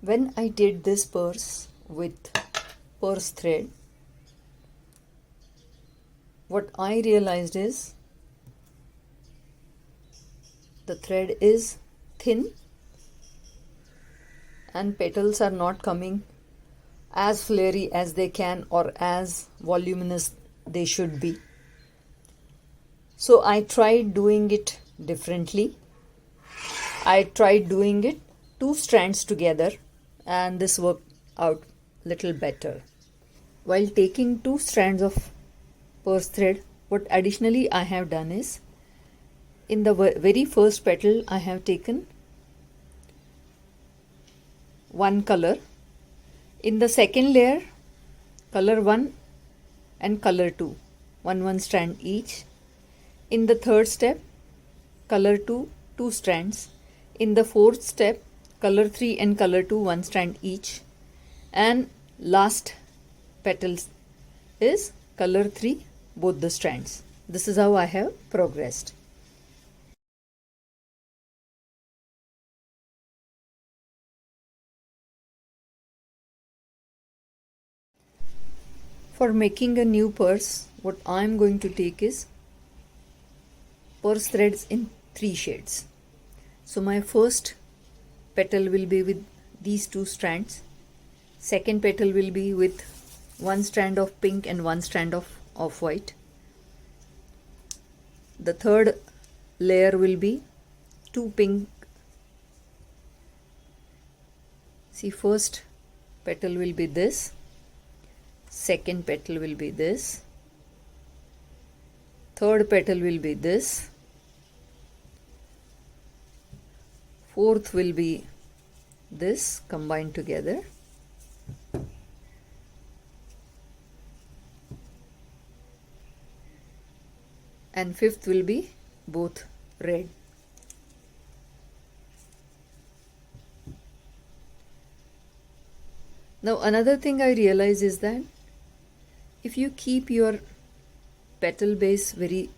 When I did this purse with purse thread, what I realized is the thread is thin and petals are not coming as flary as they can or as voluminous they should be. So I tried doing it differently. I tried doing it two strands together and this worked out little better. While taking two strands of purse thread, what additionally I have done is, in the very first petal I have taken one color. In the second layer, color 1 and color 2, one strand each. In the third step, color 2, 2 strands. In the fourth step, color 3 and color 2, 1 strand each. And last petals is color 3, both the strands. This is how I have progressed. For making a new purse, what I am going to take is purse threads in 3 shades. So my first petal will be with these 2 strands. Second petal will be with 1 strand of pink and 1 strand of off-white. The third layer will be 2 pink. See, first petal will be this. Second petal will be this. Third petal will be this. Fourth will be this combined together. And fifth will be both red. Now another thing I realize is that if you keep your petal base very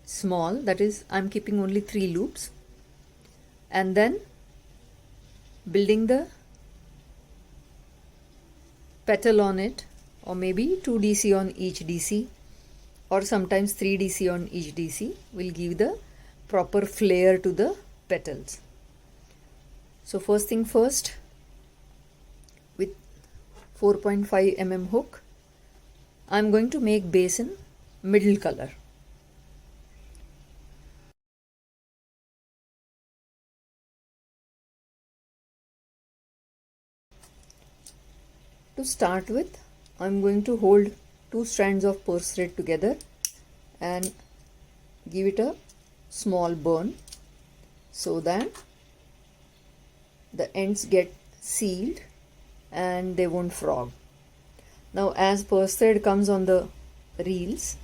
small, that is, I'm keeping only 3 loops, and then building the petal on it, or maybe 2 DC on each DC, or sometimes 3 DC on each DC, will give the proper flare to the petals. So first thing first, with 4.5 mm hook, I'm going to make base in middle color. To start with, I'm going to hold 2 strands of purse thread together and give it a small burn so that the ends get sealed and they won't frog. Now as purse thread comes on the reels,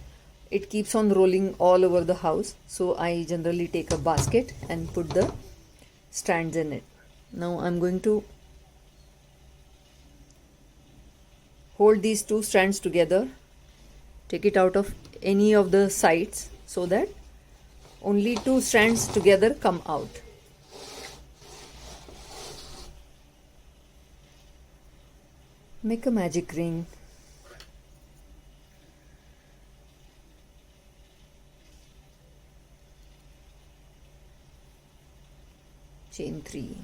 it keeps on rolling all over the house, so I generally take a basket and put the strands in it. Now I'm going to hold these 2 strands together, take it out of any of the sides so that only 2 strands together come out. Make a magic ring. Chain 3.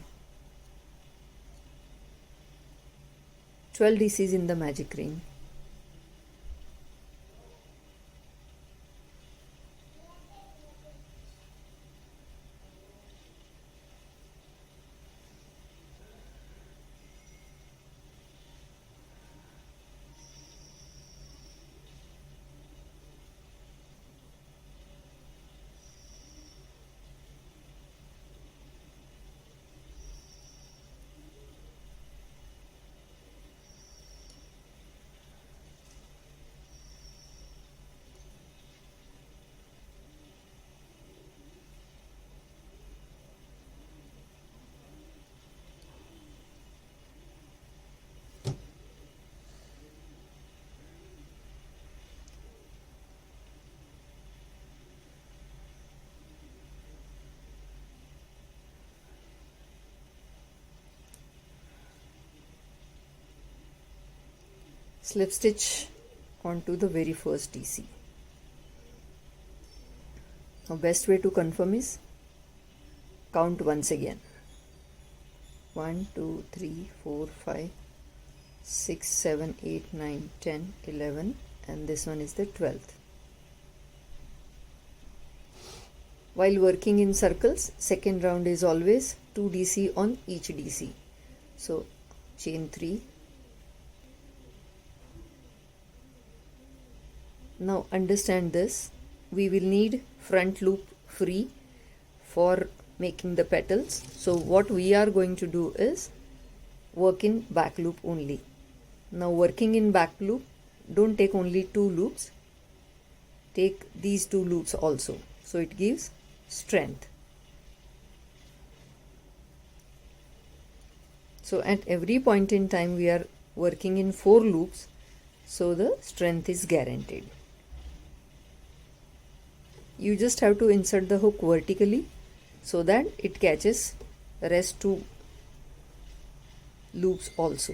12 DCs in the magic ring. slip stitch onto the very first DC. Now best way to confirm is count once again. 1 2 3 4 5 6 7 8 9 10 11, and this one is the 12th. While working in circles, second round is always 2 DC on each DC. So chain 3. Now understand this, we will need front loop free for making the petals. So what we are going to do is work in back loop only. Now working in back loop, don't take only 2 loops, take these 2 loops also, so it gives strength. So at every point in time we are working in 4 loops, so the strength is guaranteed. You just have to insert the hook vertically so that it catches the rest 2 loops also.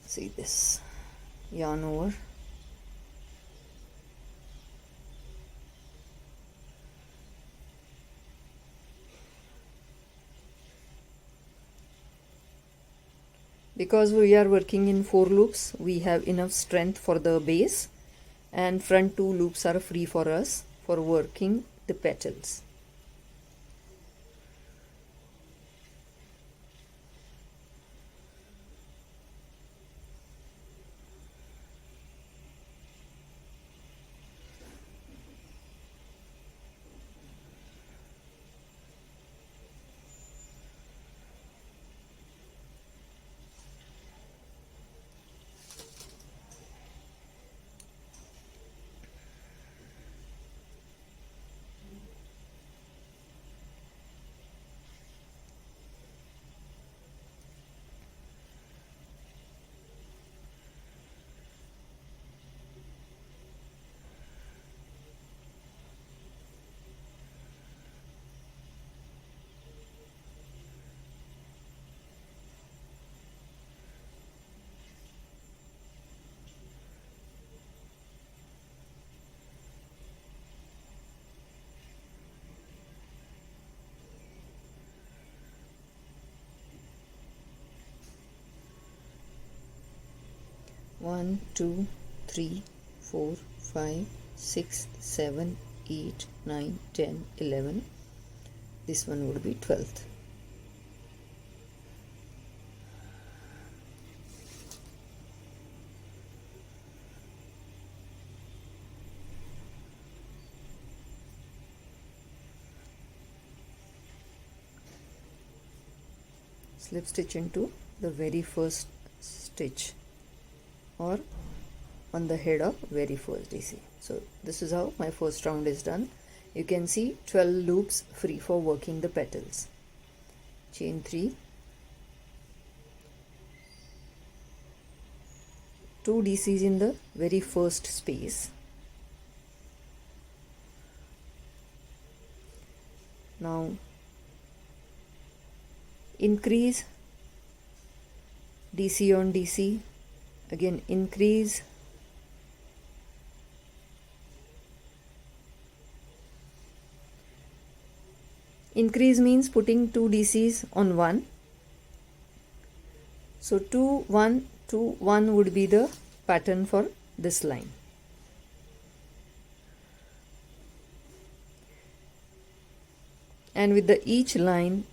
See this, yarn over, because we are working in 4 loops, we have enough strength for the base, and front 2 loops are free for us for working the petals. One, 2, 3, 4, 5, 6, 7, 8, 9, 10, 11. This one would be 12th. Slip stitch into the very first stitch or on the head of very first DC. So this is how my first round is done. You can see 12 loops free for working the petals. Chain 3, 2 DCs in the very first space. Now increase DC on DC, again increase, increase means putting 2 DCs on one, so 2 1 2 1 would be the pattern for this line. And with the each line,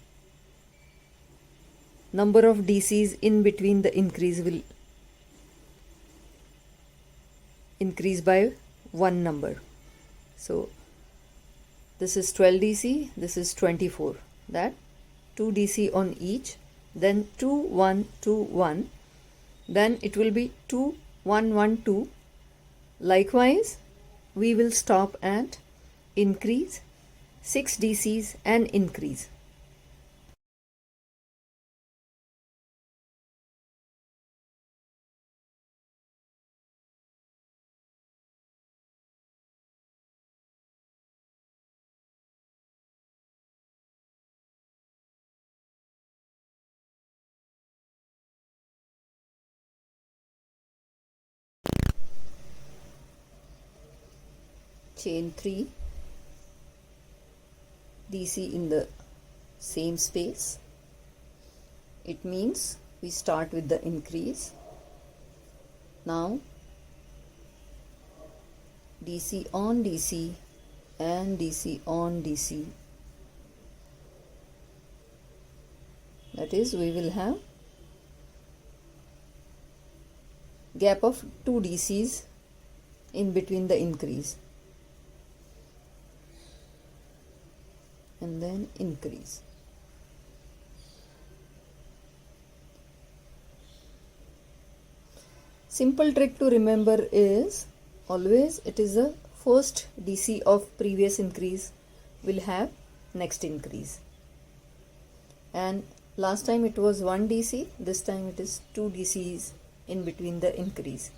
number of DCs in between the increase will increase by 1 number. So this is 12 DC, this is 24, that 2 DC on each, then 2 1 2 1, then it will be 2 1 1 2. Likewise we will stop at increase, 6 DCs and increase. chain 3 DC in the same space. It means we start with the increase. Now DC on DC and DC on DC. That is, we will have gap of 2 DCs in between the increase, and then increase. Simple trick to remember is always it is the first DC of previous increase will have next increase, and last time it was 1 DC, this time it is 2 DCs in between the increase.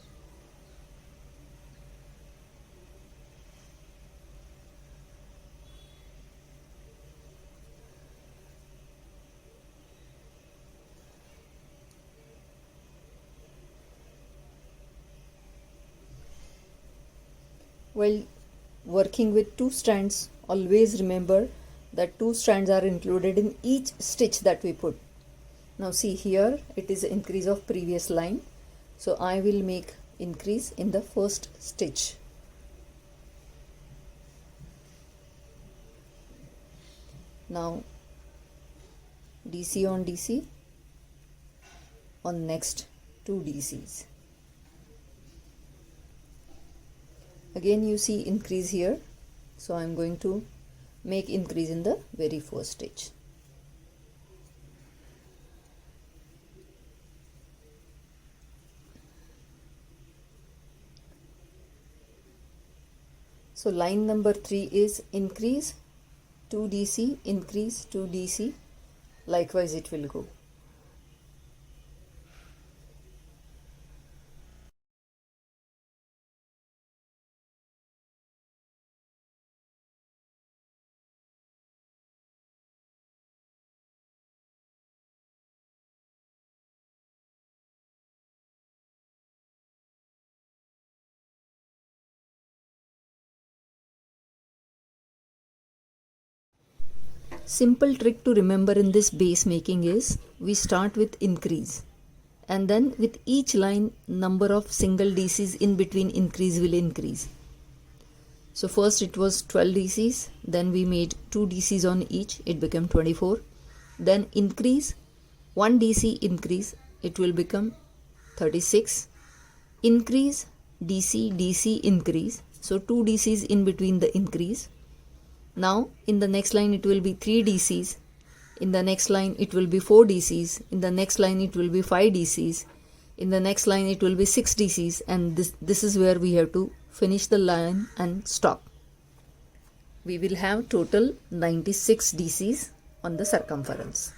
While working with 2 strands, always remember that 2 strands are included in each stitch that we put. Now see here, it is increase of previous line, so I will make increase in the first stitch. Now DC on DC on next 2 DCs. Again you see increase here, so I am going to make increase in the very first stitch. So line number 3 is increase 2 DC, increase 2 DC, likewise it will go. Simple trick to remember in this base making is we start with increase, and then with each line number of single DCs in between increase will increase. So first it was 12 DCs, then we made 2 DCs on each, it became 24. Then increase 1 DC increase, it will become 36. Increase DC DC increase, so 2 DCs in between the increase. Now in the next line it will be 3 DCs, in the next line it will be 4 DCs, in the next line it will be 5 DCs, in the next line it will be 6 DCs, and this is where we have to finish the line and stop. We will have total 96 DCs on the circumference.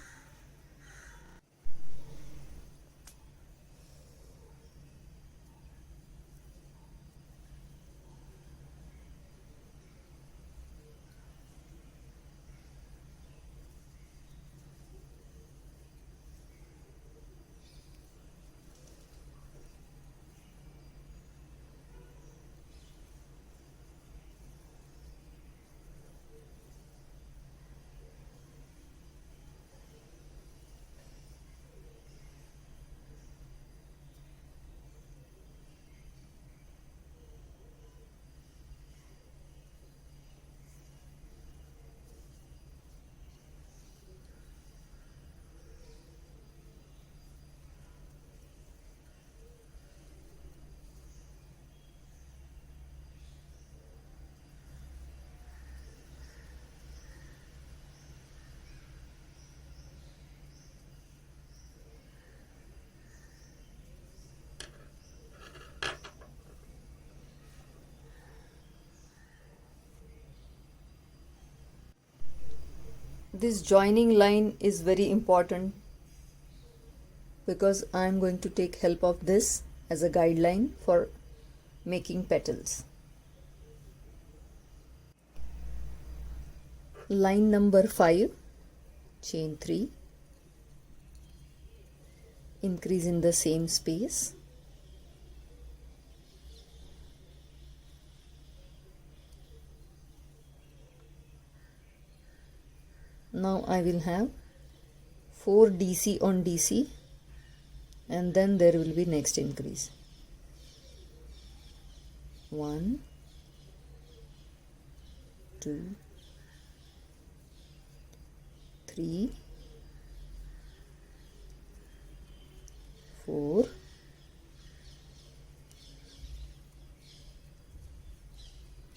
This joining line is very important because I am going to take help of this as a guideline for making petals. Line number 5, chain 3, increase in the same space. Now I will have 4 DC on DC, and then there will be next increase. 1, 2, 3, 4,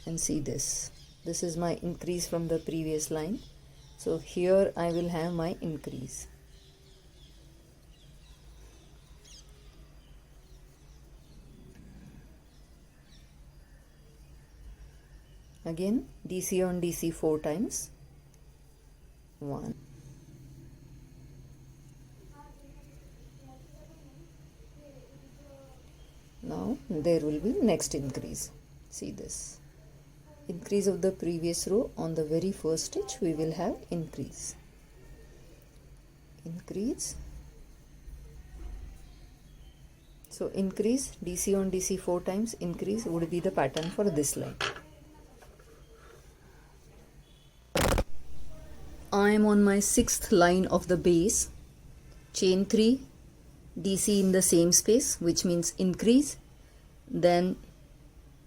and see this. This is my increase from the previous line. So here I will have my increase. Again DC on DC 4 times. 1. Now there will be next increase. See this. Increase of the previous row. On the very first stitch we will have increase. Increase. So increase, DC on DC 4 times, increase would be the pattern for this line. I am on my 6th line of the base. Chain 3, DC in the same space, which means increase. Then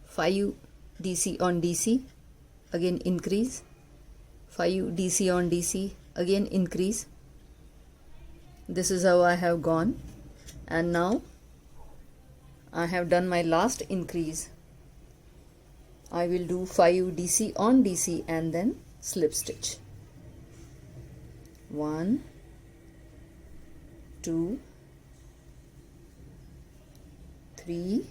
5 DC on DC, again increase. 5 DC on DC, again increase. This is how I have gone, and now I have done my last increase. I will do 5 DC on DC and then slip stitch. 1, 2, 3,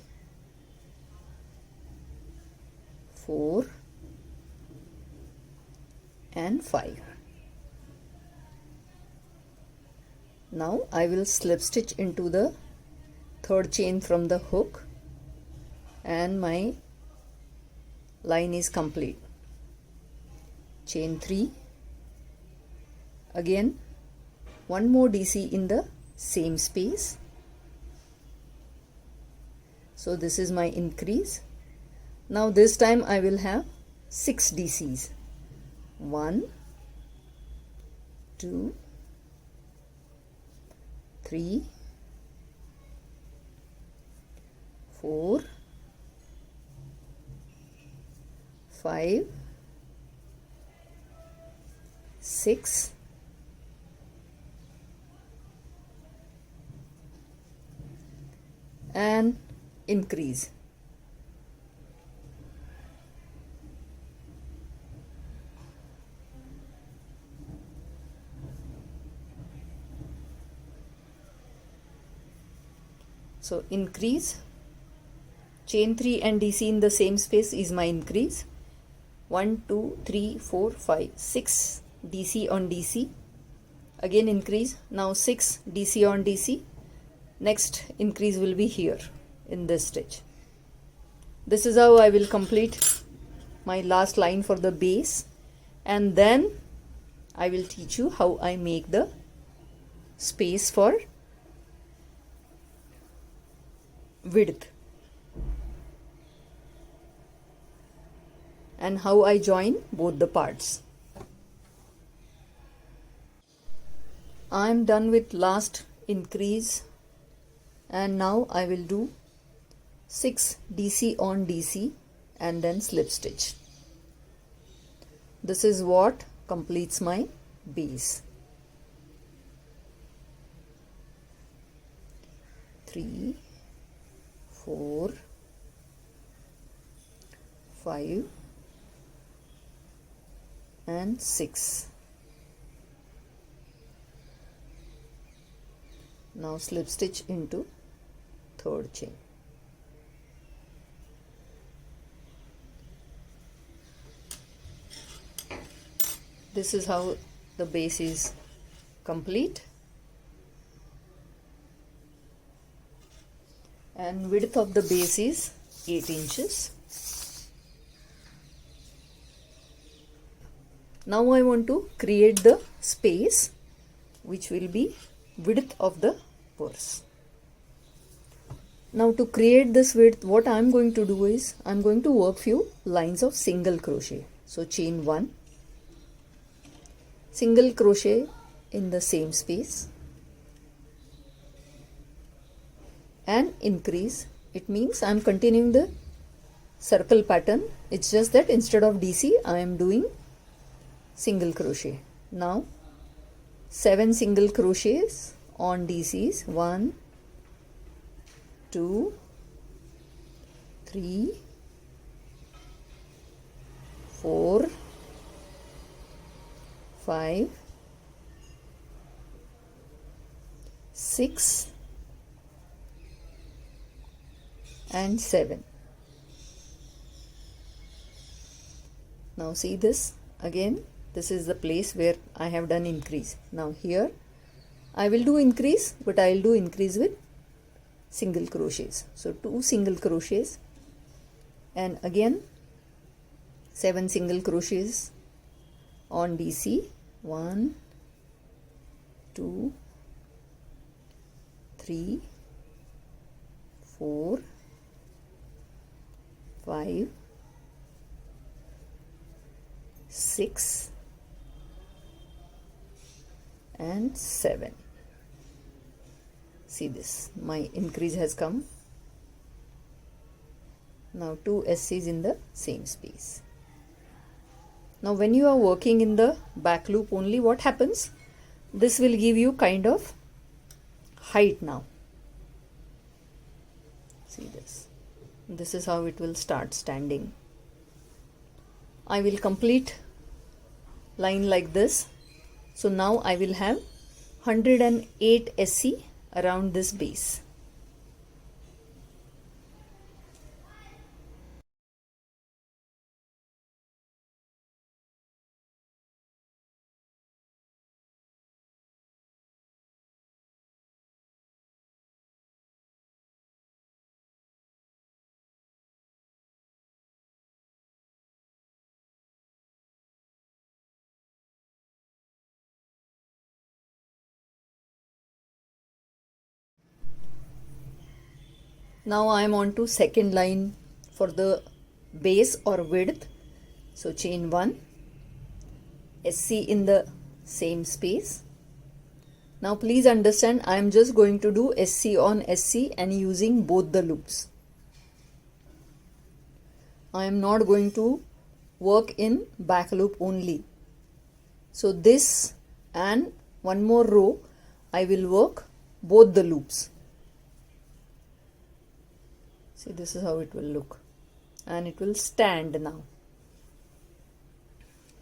4, and 5. Now I will slip stitch into the 3rd chain from the hook, and my line is complete. Chain 3, again 1 more DC in the same space. So this is my increase. Now this time I will have 6 DCs. 1, 2, 3, 4, 5, 6, and increase. So increase, chain 3 and DC in the same space is my increase. 1, 2, 3, 4, 5, 6 DC on DC, again increase. Now 6 DC on DC. Next increase will be here in this stitch. This is how I will complete my last line for the base, and then I will teach you how I make the space for width and how I join both the parts. I am done with last increase, and now I will do 6 DC on DC and then slip stitch. This is what completes my base. 3, 4, 5, and 6. Now slip stitch into 3rd chain. This is how the base is complete, and width of the base is 8 inches. Now I want to create the space which will be width of the purse. Now to create this width, what I am going to do is I am going to work few lines of single crochet. So chain 1, single crochet in the same space and increase. It means I am continuing the circle pattern. It's just that instead of DC I am doing single crochet. Now 7 single crochets on DCs. 1, 2, 3, 4, 5, 6 and 7. Now see this again. This is the place where I have done increase. Now here I will do increase, but I will do increase with single crochets. So 2 single crochets and again 7 single crochets on DC. 1, 2, 3, 4, 5, 6 and 7. See this, my increase has come. Now 2 SCs in the same space. Now when you are working in the back loop only, what happens? This will give you kind of height now. See this. This is how it will start standing. I will complete line like this. So now I will have 108 SC around this base. Now I am on to second line for the base or width. So chain 1, SC in the same space. Now please understand, I am just going to do SC on SC and using both the loops. I am not going to work in back loop only. So this and one more row I will work both the loops. See, this is how it will look and it will stand now.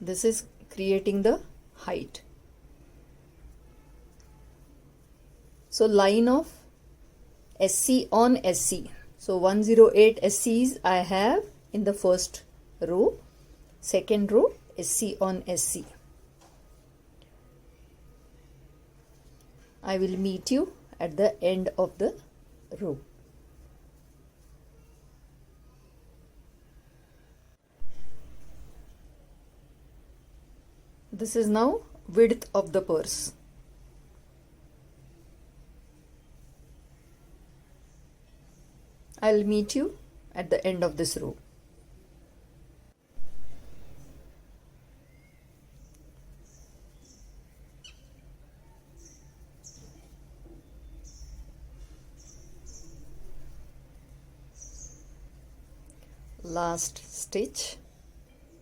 This is creating the height. So line of SC on SC. So 108 SCs I have in the first row, second row SC on SC. I will meet you at the end of the row. This is now width of the purse. I'll meet you at the end of this row. Last stitch.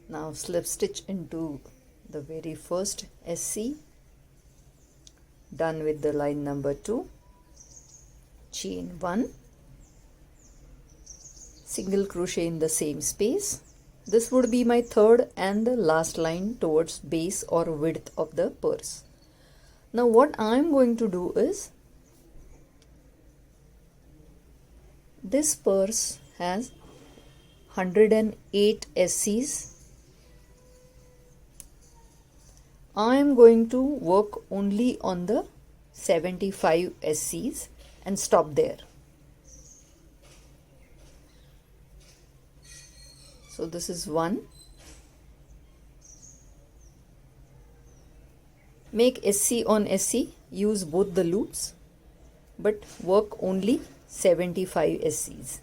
Now slip stitch into the very first SC, done with the line number 2, chain 1, single crochet in the same space. This would be my third and the last line towards base or width of the purse. Now what I am going to do is, this purse has 108 SCs. I am going to work only on the 75 SCs and stop there. So this is 1. Make SC on SC, use both the loops, but work only 75 SCs.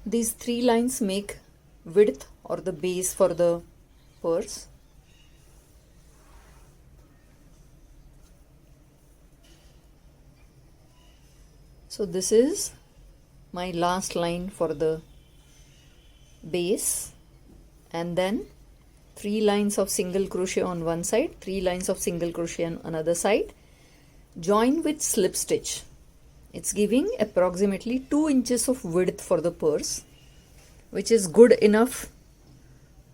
These 3 lines make width or the base for the purse. So this is my last line for the base, and then 3 lines of single crochet on one side, 3 lines of single crochet on another side, join with slip stitch. It's giving approximately 2 inches of width for the purse, which is good enough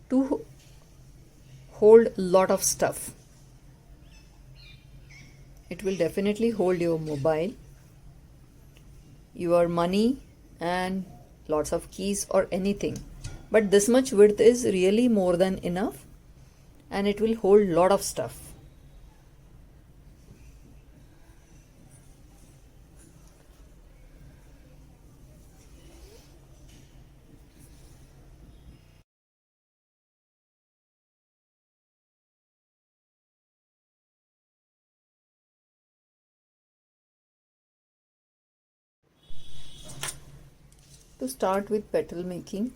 to hold a lot of stuff. It will definitely hold your mobile, your money, and lots of keys or anything. But this much width is really more than enough, and it will hold a lot of stuff. To start with petal making,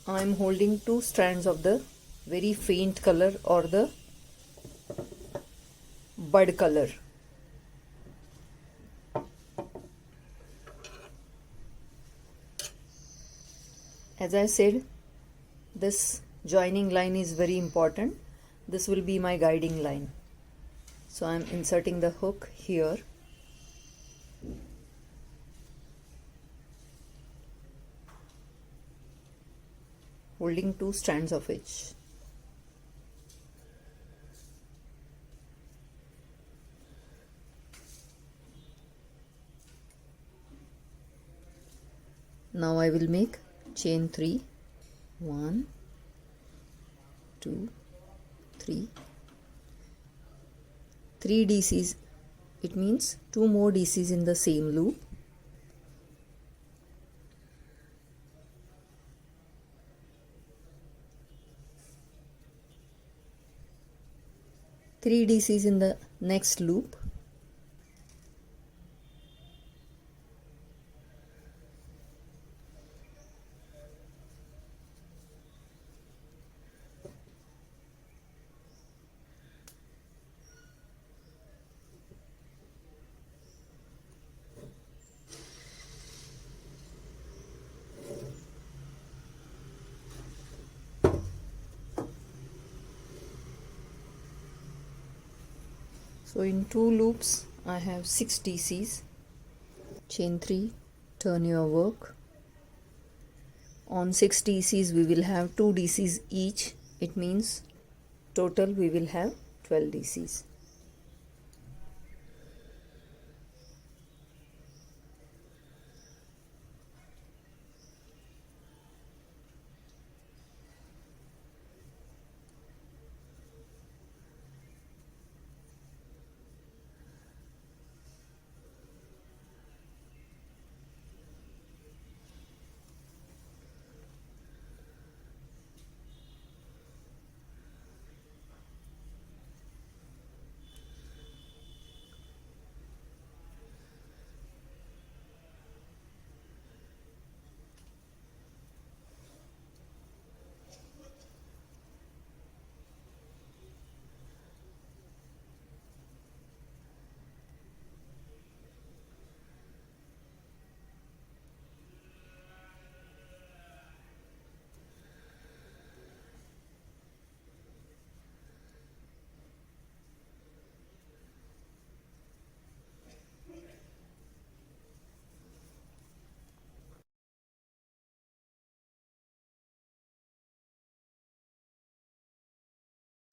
I am holding 2 strands of the very faint color or the bud color. As I said, this joining line is very important. This will be my guiding line. So I am inserting the hook here. Holding 2 strands of each. Now I will make chain 3. 1, 2, 3. 3 DCs. It means 2 more DCs in the same loop. Three DCs in the next loop. So in 2 loops I have 6 DCs. Chain 3, turn your work. On 6 DCs we will have 2 DCs each. It means total we will have 12 DCs.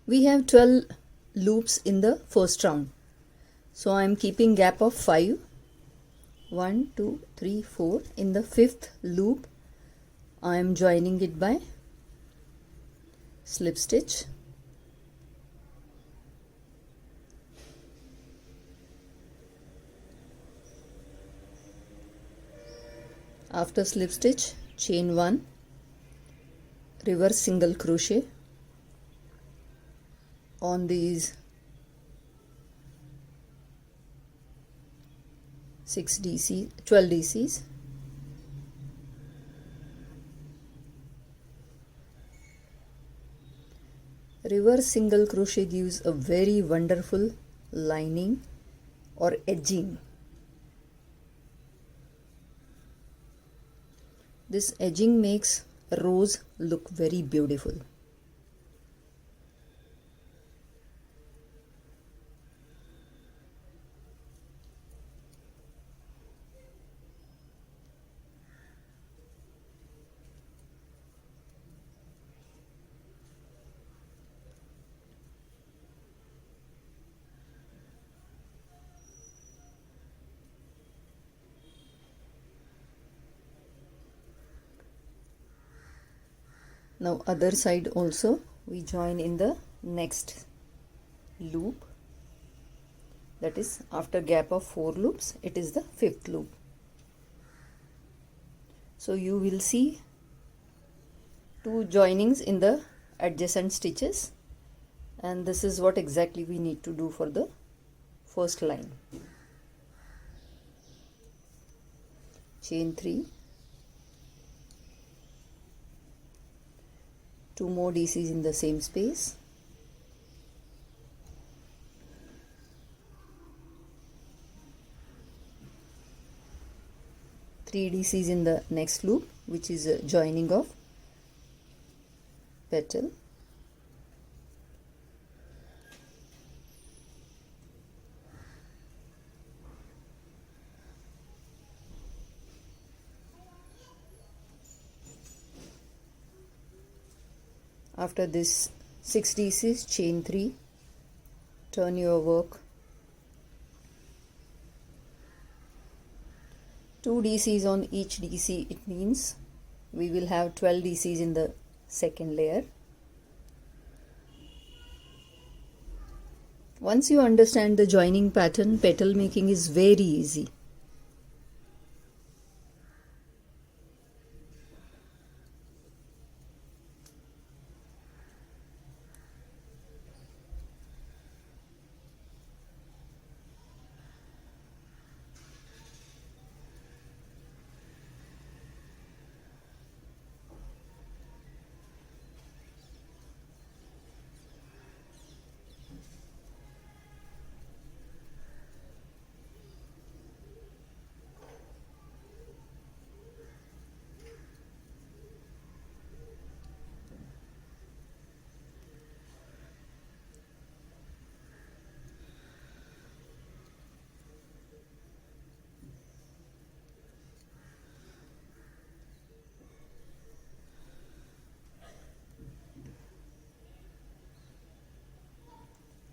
We have 12 loops in the first round. So I am keeping gap of 5. 1, 2, 3, 4. In the 5th loop, I am joining it by slip stitch. After slip stitch, chain 1, reverse single crochet on these 6 DC 12 DCs. Reverse single crochet gives a very wonderful lining or edging. This edging makes a rose look very beautiful. Now other side also we join in the next loop, that is after gap of 4 loops it is the 5th loop. So you will see 2 joinings in the adjacent stitches, and this is what exactly we need to do for the first line. Chain 3, 2 more DCs in the same space, three DCs in the next loop, which is a joining of petal. After this 6 DCs, chain 3, turn your work, 2 DCs on each DC, it means we will have 12 DCs in the second layer. Once you understand the joining pattern, petal making is very easy.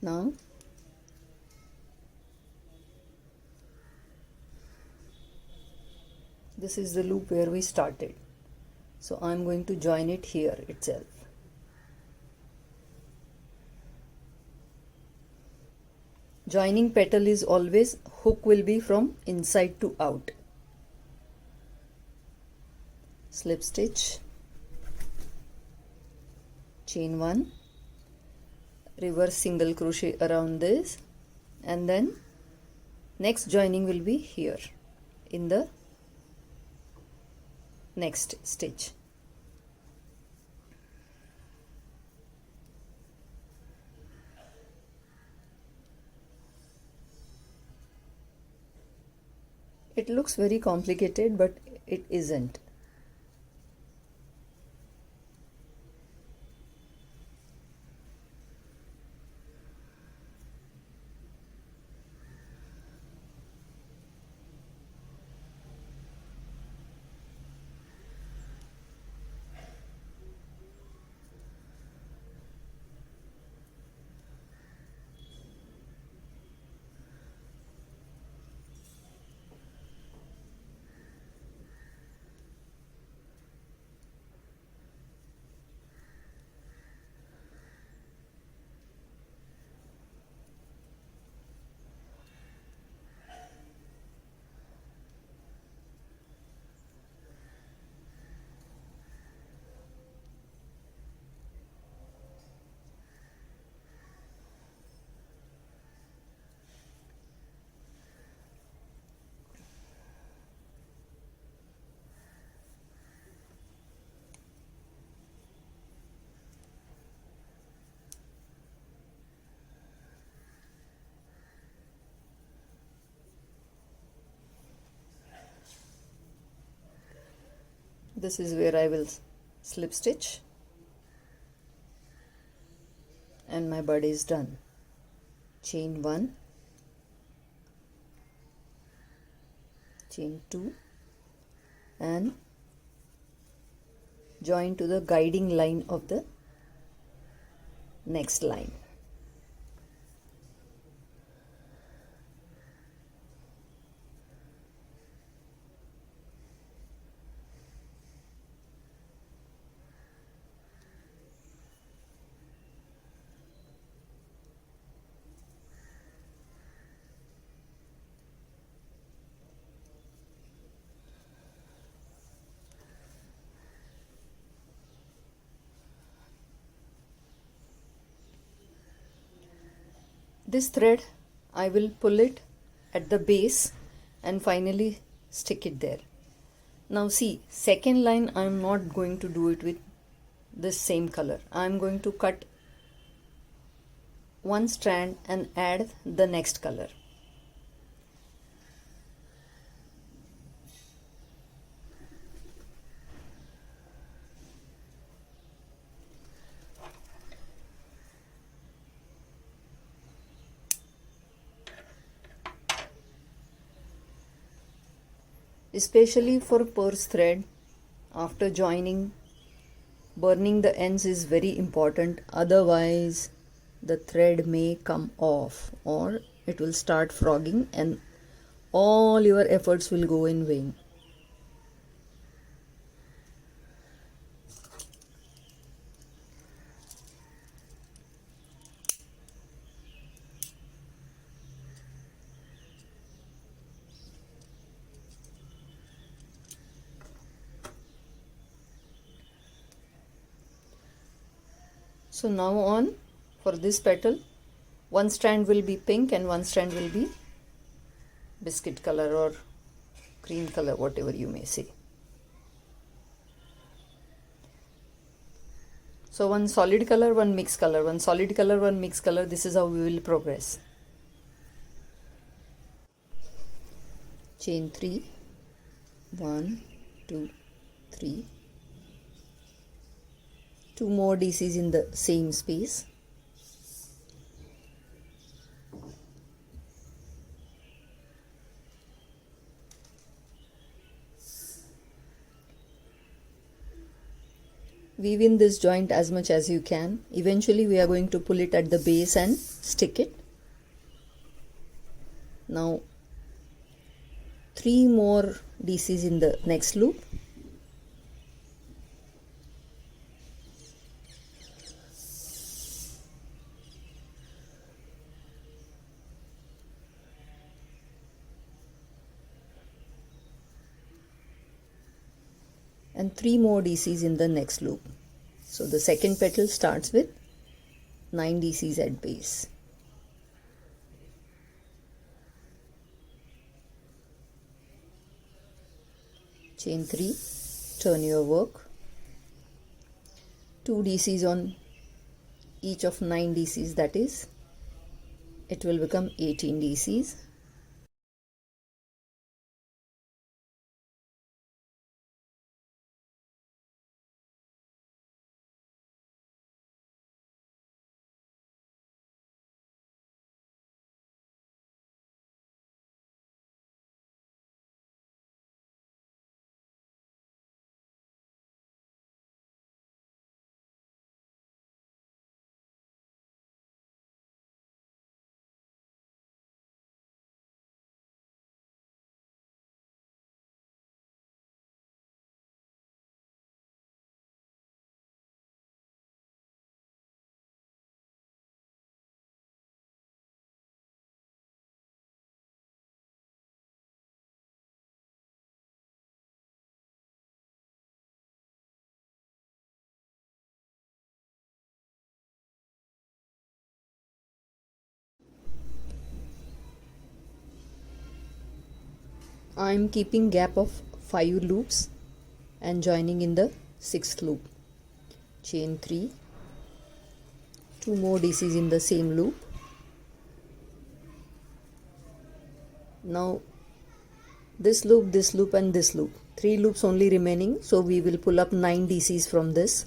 Now this is the loop where we started, so I am going to join it here itself. Joining petal is always, hook will be from inside to out. Slip stitch, chain 1, reverse single crochet around this, and then next joining will be here in the next stitch. It looks very complicated, but it isn't. This is where I will slip stitch, and my bud is done. Chain 1, chain 2, and join to the guiding line of the next line. This thread I will pull it at the base and finally stick it there. Now see, second line I am not going to do it with this same color. I am going to cut one strand and add the next color. Especially for purse thread, after joining, burning the ends is very important, otherwise the thread may come off or it will start frogging and all your efforts will go in vain. So now on, for this petal, one strand will be pink and one strand will be biscuit color or cream color, whatever you may say. So one solid color, one mixed color, one solid color, one mixed color. This is how we will progress. Chain 3, 1, 2, 3. 2 more DCs in the same space. Weave in this joint as much as you can. Eventually we are going to pull it at the base and stick it. Now 3 more DCs in the next loop. And 3 more DCs in the next loop. So the second petal starts with 9 DCs at base. Chain 3, turn your work. 2 DCs on each of 9 DCs, that is, it will become 18 DCs. I am keeping gap of 5 loops and joining in the 6th loop. Chain 3, 2 more DCs in the same loop. Now this loop and this loop 3 loops only remaining, so we will pull up 9 DCs from this.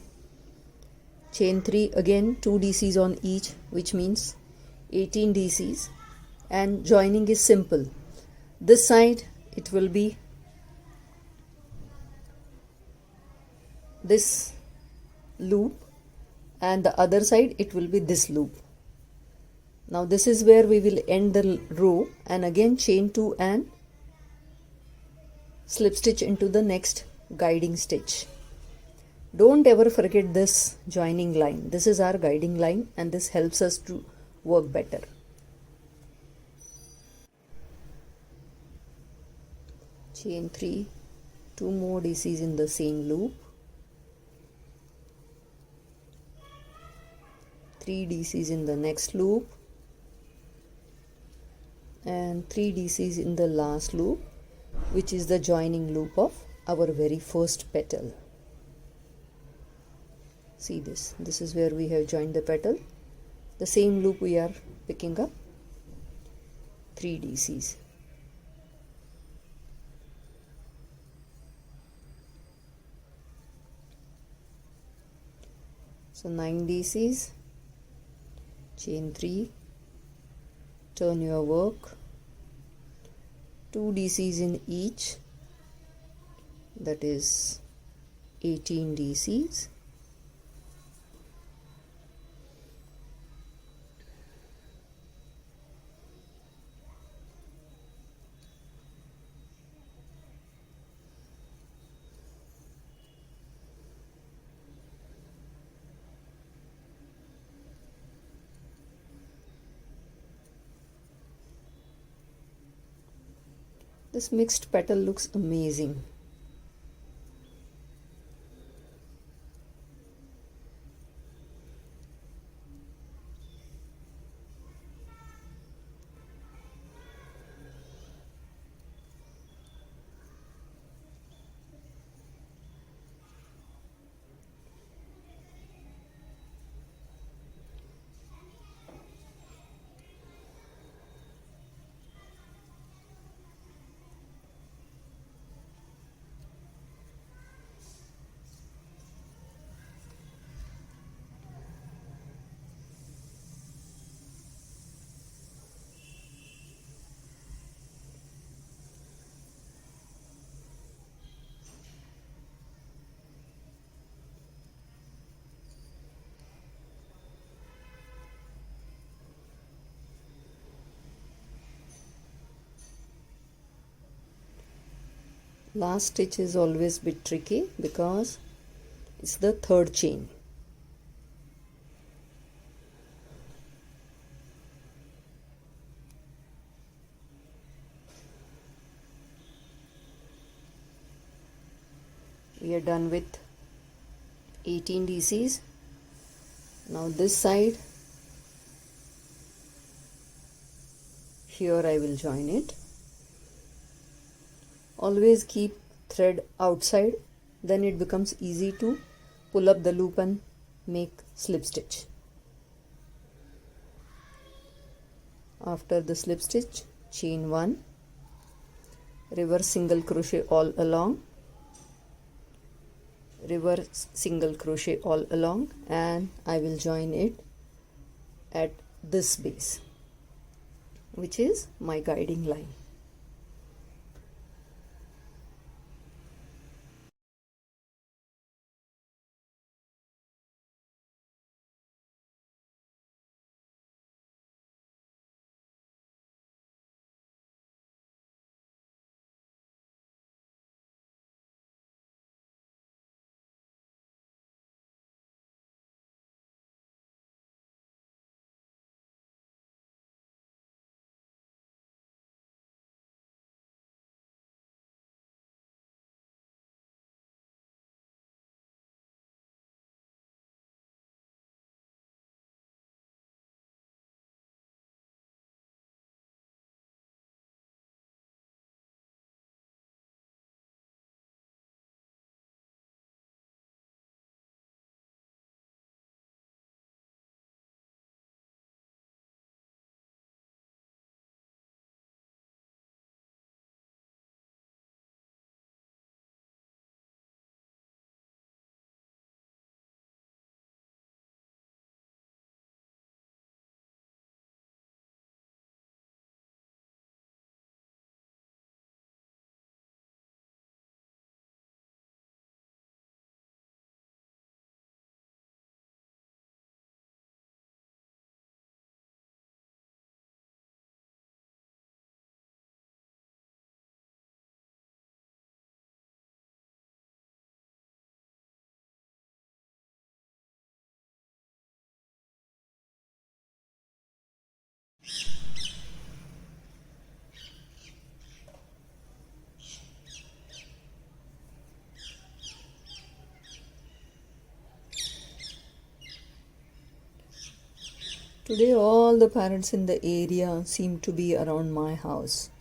Chain 3, again 2 DCs on each, which means 18 DCs, and joining is simple. This side it will be this loop and the other side it will be this loop. Now this is where we will end the row, and again chain 2 and slip stitch into the next guiding stitch. Don't ever forget this joining line. This is our guiding line and this helps us to work better. Chain 3, 2 more DCs in the same loop, 3 DCs in the next loop, and 3 DCs in the last loop, which is the joining loop of our very first petal. See this is where we have joined the petal. The same loop we are picking up 3 DCs. So 9 DCs, chain 3, turn your work, 2 DCs in each, that is 18 DCs. This mixed petal looks amazing. Last stitch is always a bit tricky because it's the third chain. We are done with 18 DCs. Now this side, here I will join it. Always keep thread outside, then it becomes easy to pull up the loop and make slip stitch. After the slip stitch, chain 1, reverse single crochet all along, reverse single crochet all along, and I will join it at this base, which is my guiding line. Today all the parrots in the area seem to be around my house.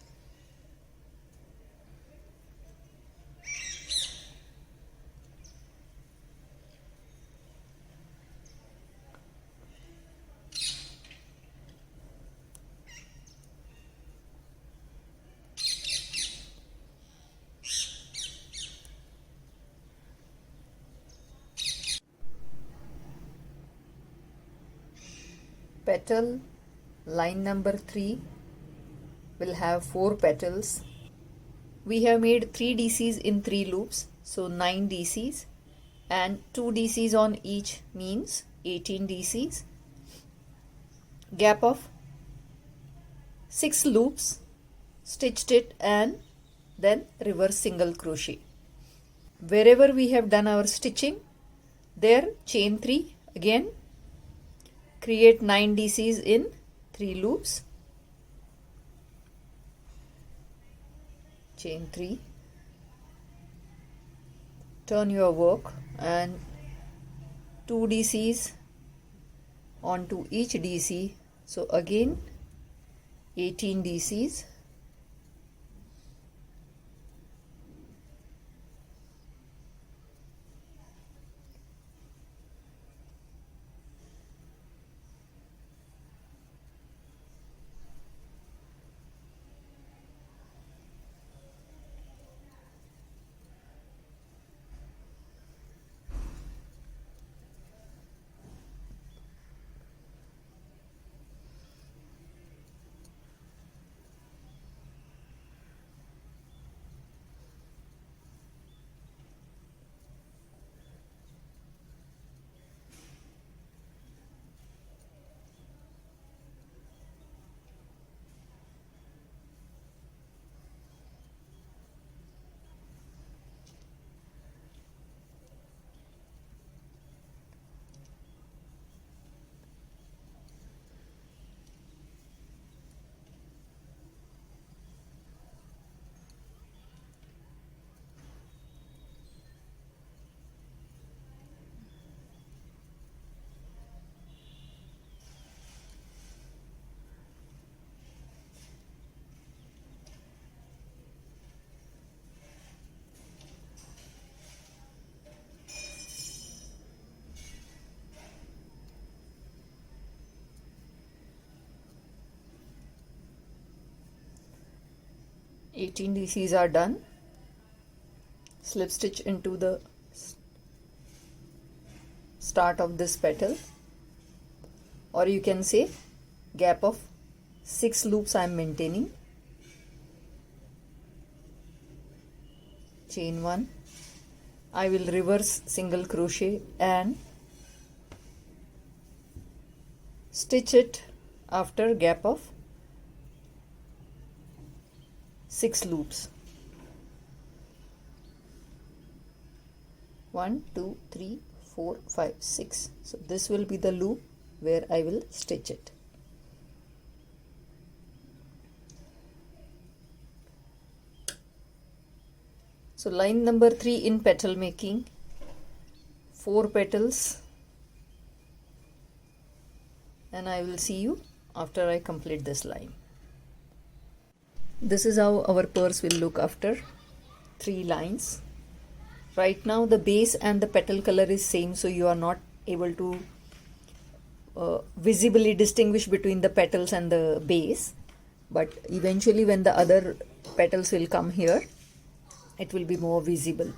Petal line number 3 will have 4 petals. We have made 3 DCs in 3 loops, so 9 DCs, and 2 DCs on each means 18 DCs. Gap of 6 loops, stitched it and then reverse single crochet. Wherever we have done our stitching, there chain 3 again, create 9 DCs in 3 loops, chain 3, turn your work and 2 DCs onto each DC, so again 18 DCs. Eighteen DCs are done. Slip stitch into the start of this petal, or you can say gap of 6 loops I am maintaining. Chain 1, I will reverse single crochet and stitch it after gap of 6 loops. 1, 2, 3, 4, 5, 6. So this will be the loop where I will stitch it. So line number 3 in petal making, 4 petals, and I will see you after I complete this line. This is how our purse will look after 3 lines. Right now the base and the petal color is same, so you are not able to visibly distinguish between the petals and the base, but eventually when the other petals will come here, it will be more visible.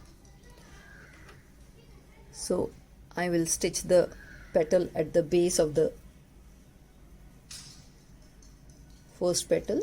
So I will stitch the petal at the base of the first petal.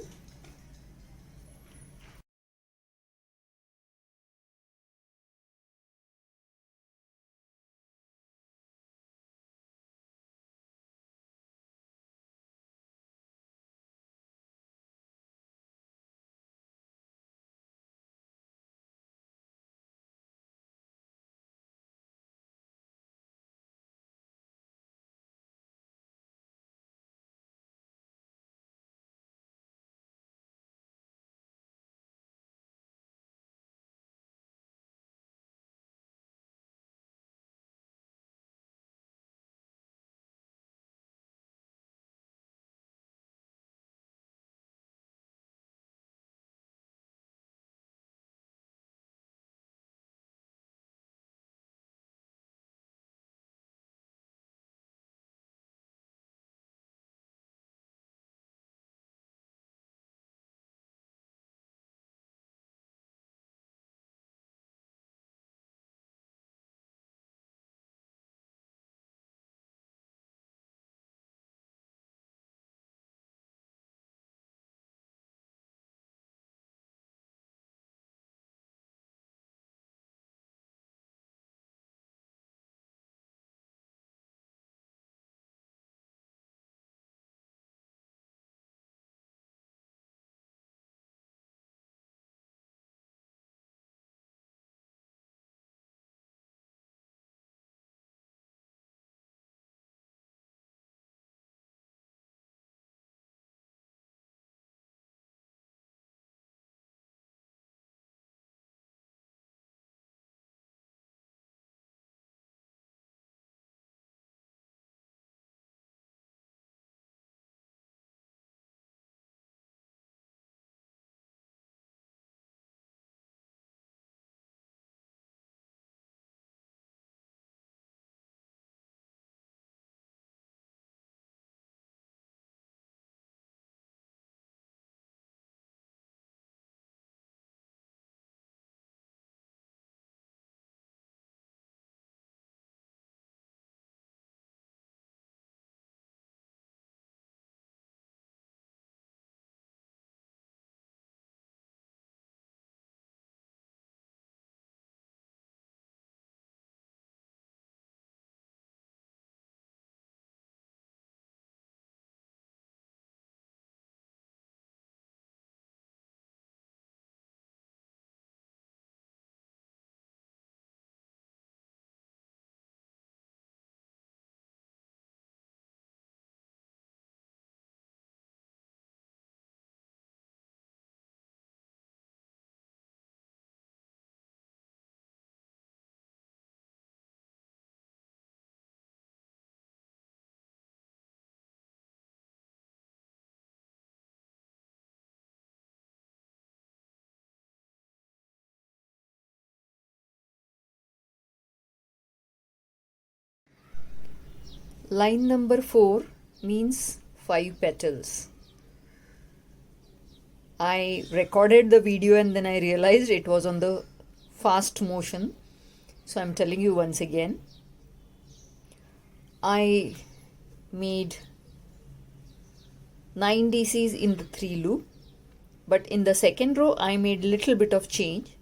line number 4 means 5 petals. I recorded the video and then I realized it was on the fast motion, so I'm telling you once again. I made 9 DCs in the 3 loop, but in the second row I made little bit of change.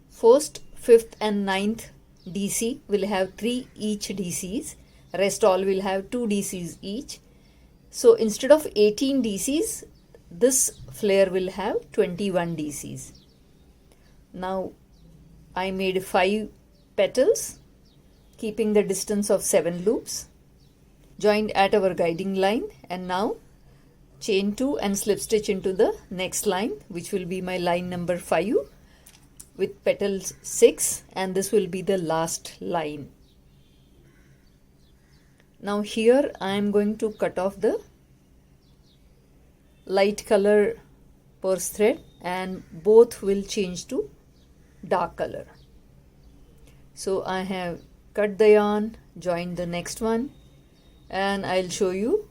First, 5th and 9th DC will have 3 each DCs, rest all will have 2 DCs each. So instead of 18 DCs, this flare will have 21 DCs. Now I made 5 petals, keeping the distance of 7 loops, joined at our guiding line, and now chain 2 and slip stitch into the next line, which will be my line number 5 with petals 6, and this will be the last line. Now here I am going to cut off the light color purse thread and both will change to dark color. So I have cut the yarn, joined the next one, and I'll show you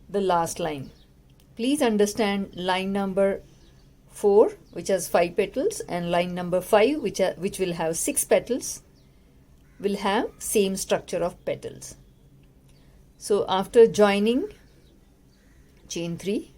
the last line. Please understand line number 4, which has 5 petals, and line number 5, which will have 6 petals, will have same structure of petals. So after joining, chain 3,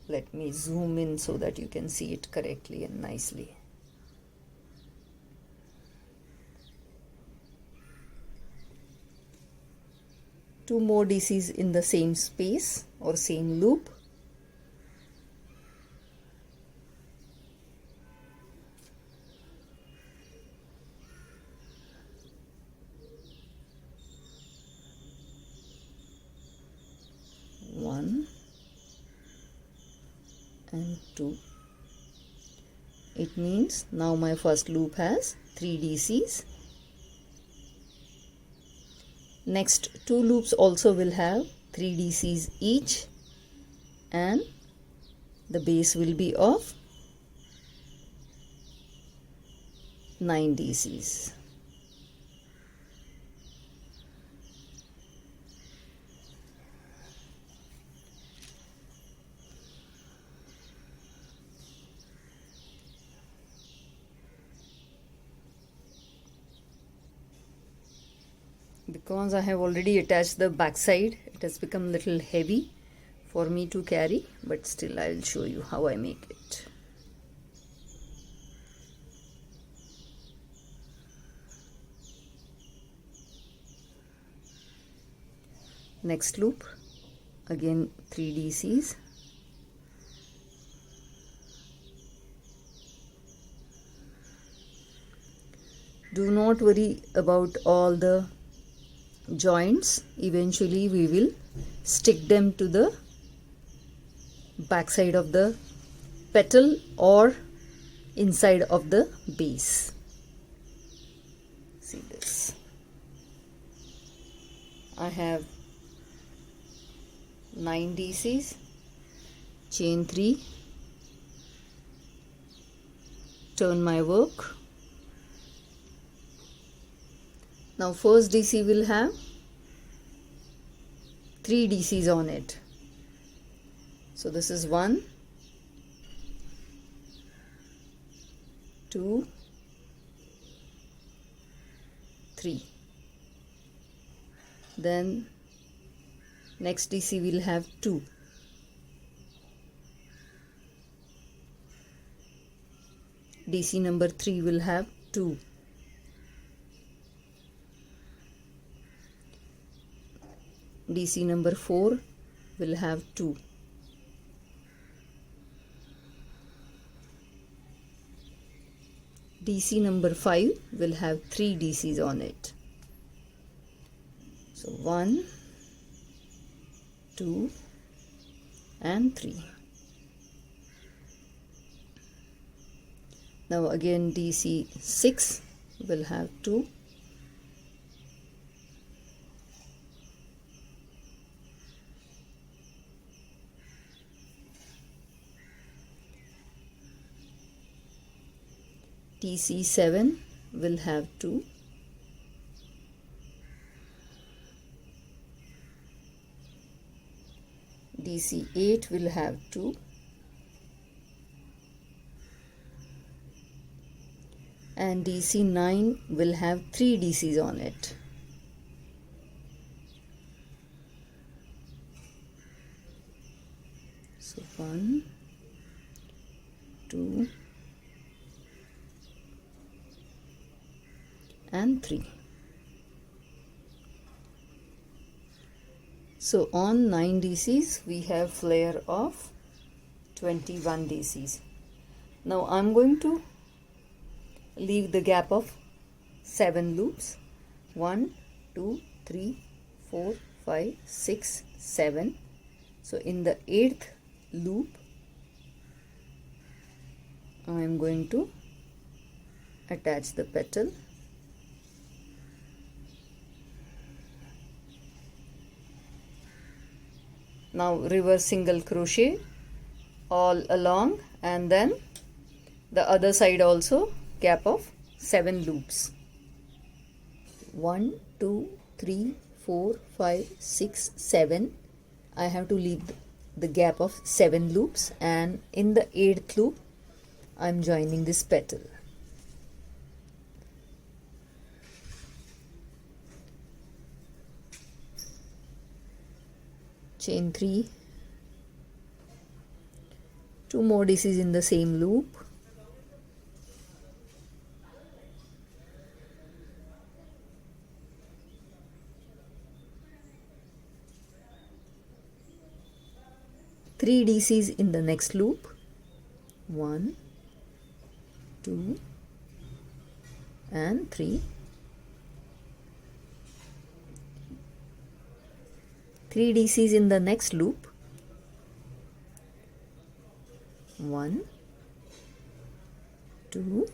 let me zoom in so that you can see it correctly and nicely. Two more DCs in the same space or same loop. One and 2. It means now my first loop has 3 DCs. Next 2 loops also will have 3 DCs each, and the base will be of 9 DCs. Because I have already attached the back side, it has become a little heavy for me to carry, but still I will show you how I make it. Next loop, again 3 DCs. Do not worry about all the joints, eventually we will stick them to the back side of the petal or inside of the base. See this, I have 9 DCs, chain 3, turn my work. Now first DC will have 3 DCs on it. So this is 1, 2, 3. Then next DC will have 2. DC number 3 will have 2. DC number 4 will have 2. DC number 5 will have 3 DCs on it. So 1, 2 and 3. Now again DC 6 will have 2. DC7 will have 2, DC8 will have 2, and DC9 will have 3 DCs on it. So 1, 2 and 3. So on 9 DCs we have flare of 21 DCs. Now I'm going to leave the gap of 7 loops. 1, 2, 3, 4, 5, 6, 7. So in the 8th loop I am going to attach the petal. Now reverse single crochet all along, and then the other side also gap of 7 loops. 1, 2, 3, 4, 5, 6, 7. I have to leave the gap of 7 loops, and in the 8th loop I am joining this petal. Chain 3, 2 more DCs in the same loop, three DCs in the next loop, 1, 2 and 3, 3 DCs in the next loop, 1, 2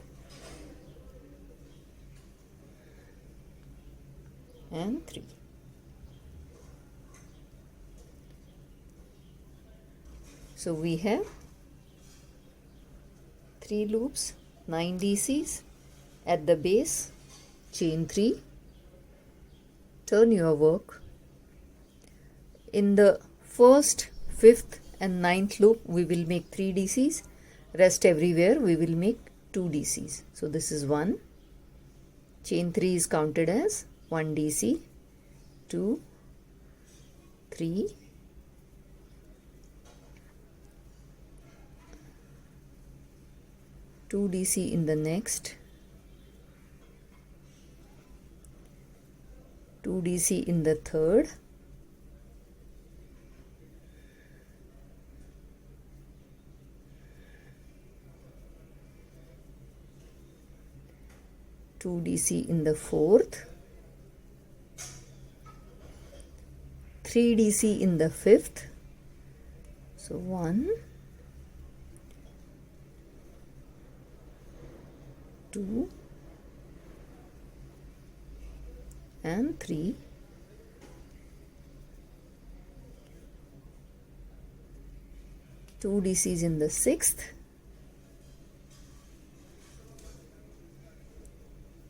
and 3. So we have 3 loops, 9 DCs. At the base, chain 3, turn your work. In the 1st, 5th and 9th loop we will make 3 DCs, rest everywhere we will make 2 DCs. So this is 1, chain 3 is counted as 1 DC, 2, 3, 2 DC in the next, 2 DC in the third, 2 DC in the fourth, 3 DC in the fifth. So 1, 2 and 3, 2 DCs in the sixth,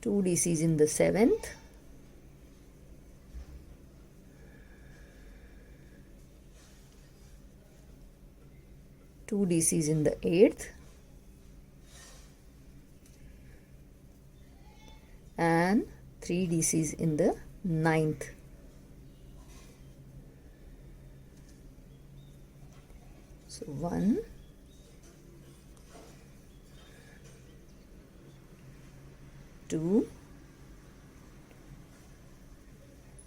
2 DCs in the seventh, 2 DCs in the eighth, and 3 DCs in the ninth. So 1, 2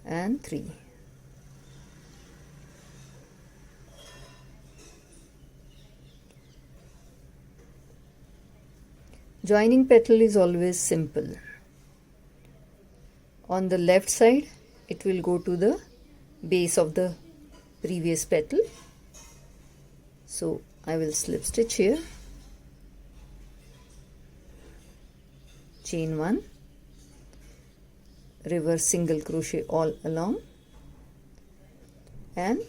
and 3. Joining petal is always simple. On the left side it will go to the base of the previous petal. So I will slip stitch here, chain 1, reverse single crochet all along, and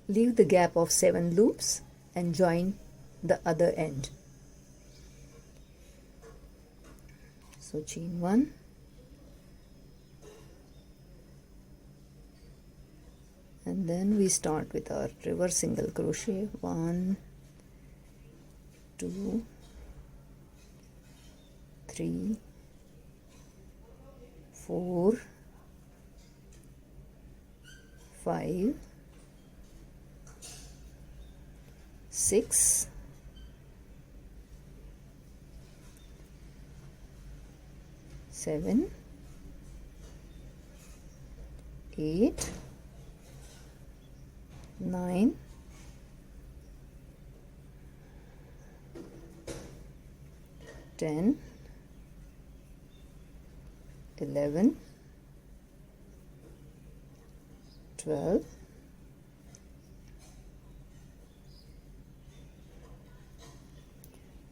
leave the gap of 7 loops and join the other end. So chain 1, and then we start with our reverse single crochet. 1, 2, 3, 4, 5, 6, 7, 8, 9, 10, 11, 12,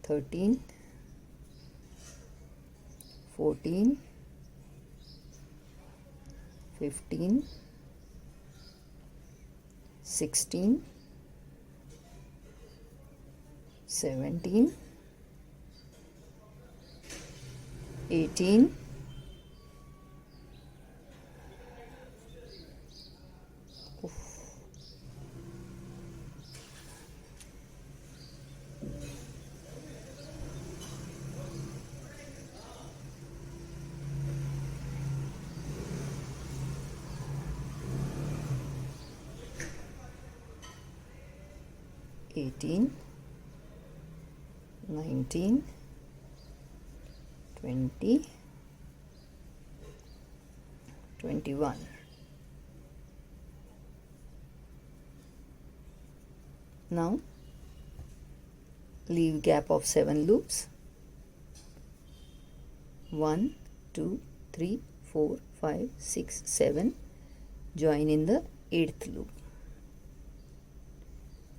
13, 14, 15, 16, 17, 18, 18, 19, 20, 21. Now leave gap of 7 loops. 1, 2, 3, 4, 5, 6, 7. Join in the 8th loop.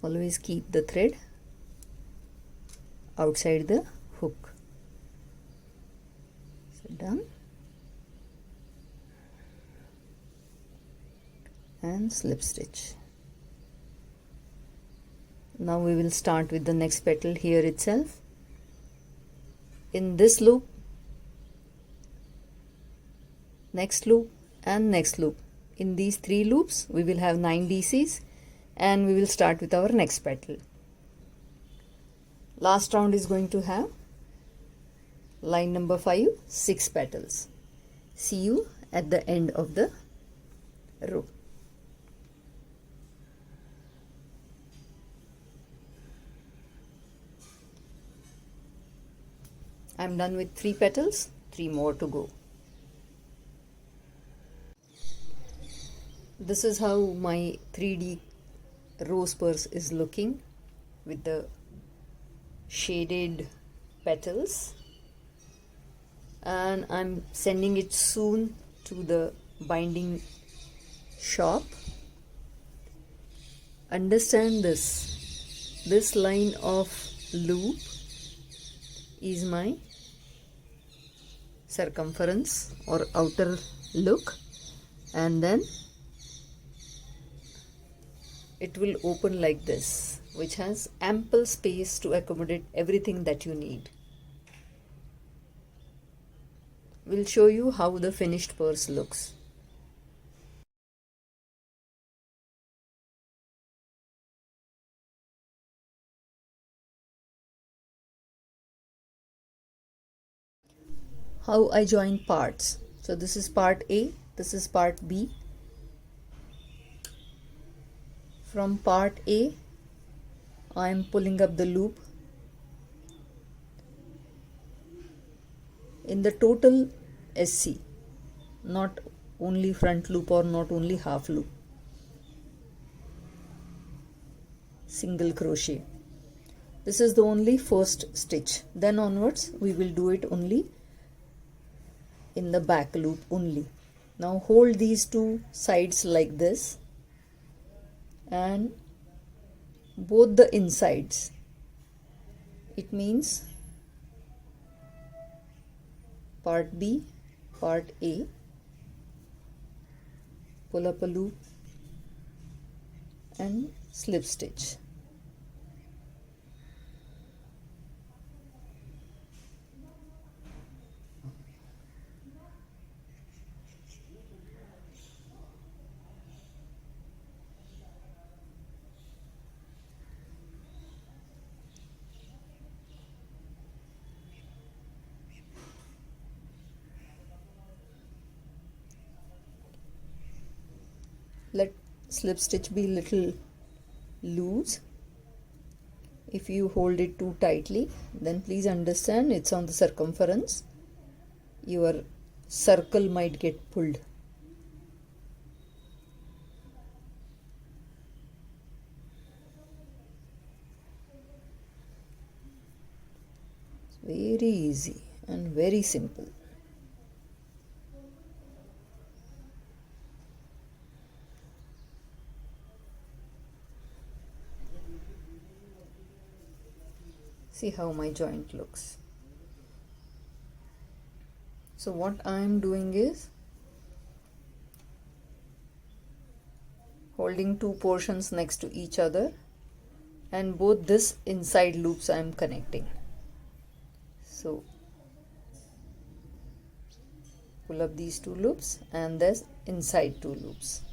Always keep the thread outside the hook. So done, and slip stitch. Now we will start with the next petal here itself. In this loop, next loop and next loop. In these 3 loops we will have 9 DCs, and we will start with our next petal. Last round is going to have line number 5, 6 petals. See you at the end of the row. I am done with 3 petals, 3 more to go. This is how my 3D rose purse is looking, with the shaded petals, and I'm sending it soon to the binding shop. Understand this line of loop is my circumference or outer look, and then it will open like this, which has ample space to accommodate everything that you need. We'll show you how the finished purse looks. How I join parts. So this is part A, this is part B. From part A, I am pulling up the loop. In the total SC, not only front loop or not only half loop. Single crochet. This is the only first stitch. Then onwards we will do it only in the back loop only. Now hold these 2 sides like this, and both the insides. It means part B, part A. Pull up a loop and slip stitch. let slip stitch be little loose. If you hold it too tightly, then please understand it's on the circumference. Your circle might get pulled. It's very easy and very simple. See how my joint looks. So what I am doing is holding two portions next to each other, and both this inside loops I am connecting. So pull up these two loops and there's inside two loops.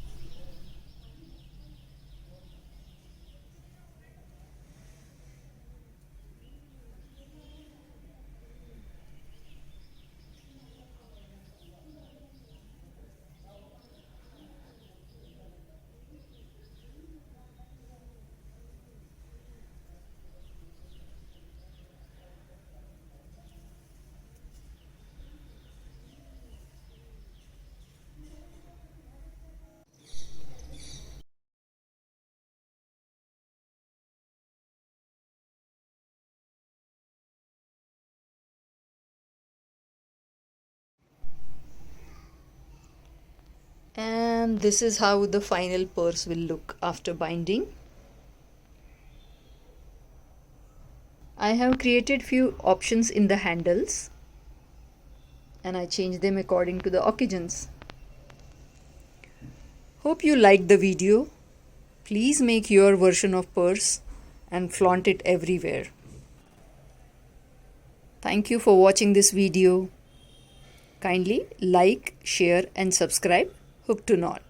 And this is how the final purse will look after binding. I have created few options in the handles and I changed them according to the occasions. Hope you liked the video. Please make your version of purse and flaunt it everywhere. Thank you for watching this video. Kindly like, share and subscribe. Hook to knot.